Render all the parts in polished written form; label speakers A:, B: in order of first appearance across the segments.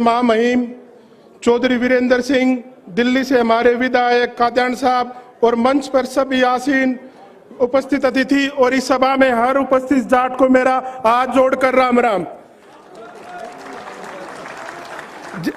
A: महामहिम चौधरी वीरेंद्र सिंह, दिल्ली से हमारे विधायक कादयान साहब और मंच पर सभी आसीन उपस्थित अतिथि और इस सभा में हर उपस्थित जाट को मेरा हाथ जोड़कर राम राम।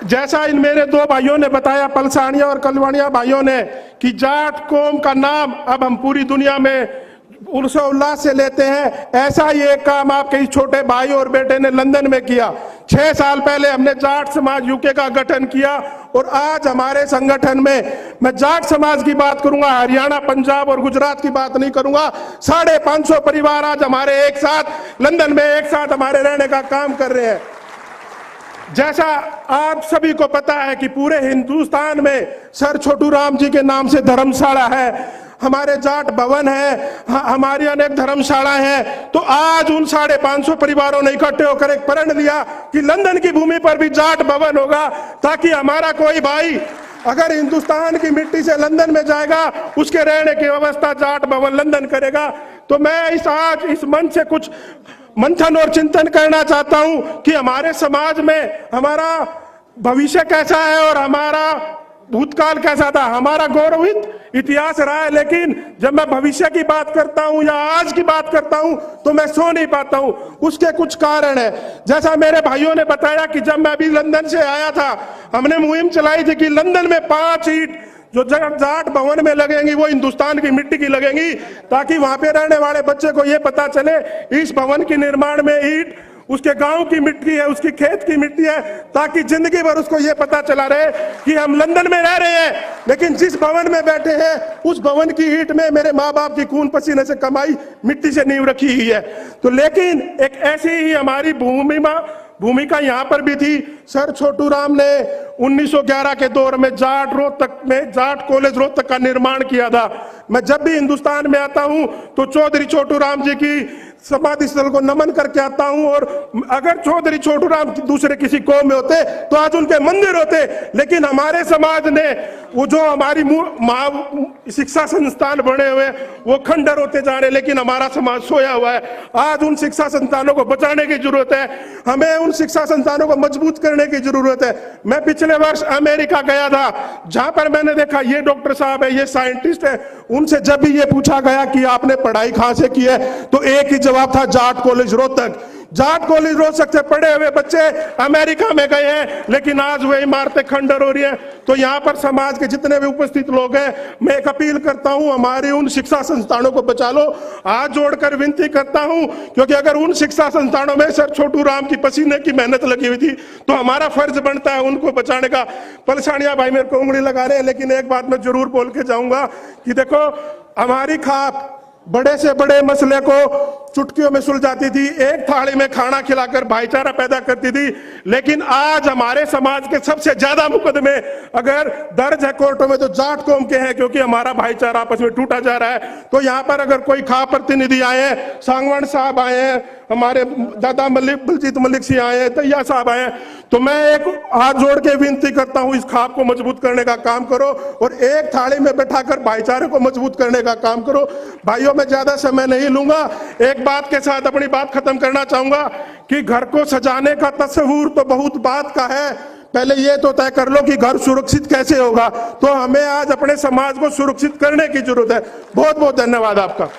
A: जैसा इन मेरे दो भाइयों ने बताया, पलसानिया और कलवानिया भाइयों ने, कि जाट कौम का नाम अब हम पूरी दुनिया में उल्लास से लेते हैं, ऐसा ही एक काम आपके इस छोटे भाई और बेटे ने लंदन में किया। 6 साल पहले हमने जाट समाज यूके का गठन किया और आज हमारे संगठन में, मैं जाट समाज की बात करूंगा, हरियाणा, पंजाब और गुजरात की बात नहीं करूंगा, 550 परिवार आज हमारे एक साथ लंदन में एक साथ हमारे रहने का काम कर रहे हैं। जैसा आप सभी को पता है कि पूरे हिंदुस्तान में सर छोटू राम जी के नाम से धर्मशाला है, हमारे जाट भवन है, हमारी अनेक धर्मशालाएं हैं। तो आज उन 550 परिवारों ने इकट्ठे होकर एक प्रण लिया कि लंदन की भूमि पर भी जाट भवन होगा, ताकि हमारा कोई भाई अगर हिंदुस्तान की मिट्टी से लंदन में जाएगा, उसके रहने की व्यवस्था जाट भवन लंदन करेगा। तो मैं आज इस मंच से कुछ मंथन और चिंतन करना चाहता हूं कि हमारे समाज में हमारा भविष्य कैसा है और हमारा भूतकाल कैसा था। हमारा गौरवित इतिहास रहा है, लेकिन जब मैं भविष्य की बात करता हूं या आज की बात करता हूं तो मैं सो नहीं पाता हूं। उसके कुछ कारण है। जैसा मेरे भाइयों ने बताया कि जब मैं अभी लंदन से आया था, हमने मुहिम चलाई थी कि लंदन में 5 ईंट जो जाट भवन में लगेंगी वो हिंदुस्तान की मिट्टी की लगेंगी, ताकि वहां पे रहने वाले बच्चे को ये पता चले इस भवन के निर्माण में ईंट उसके गांव की मिट्टी है, उसकी खेत की मिट्टी है, ताकि जिंदगी भर उसको ये पता चला रहे कि हम लंदन में रह रहे हैं, लेकिन जिस भवन में बैठे हैं उस भवन की ईंट में मेरे माँ बाप की खून पसीने से कमाई मिट्टी से नींव रखी हुई है। तो लेकिन एक ऐसी ही हमारी भूमिका यहाँ पर भी थी। सर छोटू राम ने 1911 के दौर में जाट कॉलेज रोहतक का निर्माण किया था। मैं जब भी हिंदुस्तान में आता हूँ तो चौधरी छोटू राम जी की समाधि स्थल को नमन करके आता हूं, और अगर चौधरी छोटू राम दूसरे किसी कौम में होते तो आज उनके मंदिर होते, लेकिन हमारे समाज ने वो जो हमारी शिक्षा संस्थान बने हुए वो खंडर होते जा रहे, लेकिन हमारा समाज सोया हुआ है। आज उन शिक्षा संस्थानों को बचाने की जरूरत है, हमें उन शिक्षा संस्थानों को मजबूत करने की जरूरत है। मैं पिछले वर्ष अमेरिका गया था, जहां पर मैंने देखा ये डॉक्टर साहब है, ये साइंटिस्ट है, उनसे जब भी ये पूछा गया कि आपने पढ़ाई कहां से की है तो एक ही जवाब था, जाट कॉलेज रोहतक। जाट कॉलेज रोहतक से पढ़े हुए बच्चे अमेरिका में गए हैं, लेकिन आज वह इमारतें खंडर हो रही हैं। तो यहाँ पर समाज के जितने भी उपस्थित लोग हैं, मैं एक अपील करता हूँ, हमारे उन शिक्षा संस्थानों को बचा लो। हाथ जोड़कर विनती करता हूँ, क्योंकि अगर उन शिक्षा संस्थानों में सर छोटू राम की पसीने की मेहनत लगी हुई थी तो हमारा फर्ज बनता है उनको बचाने का। पलसानिया भाई मेरे को उंगली लगा रहे हैं, लेकिन एक बात मैं जरूर बोल के जाऊंगा कि देखो, हमारी खाप बड़े से बड़े मसले को चुटकियों में सुलझाती थी, एक थाली में खाना खिलाकर भाईचारा पैदा करती थी। लेकिन आज हमारे समाज के सबसे ज्यादा मुकदमे अगर दर्ज है कोर्टों में तो जाट कौम के हैं, क्योंकि हमारा भाईचारा आपस में टूटा जा रहा है। तो यहाँ पर अगर कोई खाप प्रतिनिधि आए हैं, सांगवान साहब आए हैं, हमारे दादा बलजीत मलिक सिंह आए हैं, तैया साहब आए हैं, तो मैं एक हाथ जोड़ के विनती करता हूँ, इस खाप को मजबूत करने का काम करो और एक थाली में बैठाकर भाईचारे को मजबूत करने का काम करो। भाइयों, मैं ज्यादा समय नहीं लूंगा, एक बात के साथ अपनी बात खत्म करना चाहूंगा कि घर को सजाने का तस्वूर तो बहुत बात का है, पहले ये तो तय कर लो कि घर सुरक्षित कैसे होगा। तो हमें आज अपने समाज को सुरक्षित करने की जरूरत है। बहुत बहुत धन्यवाद आपका।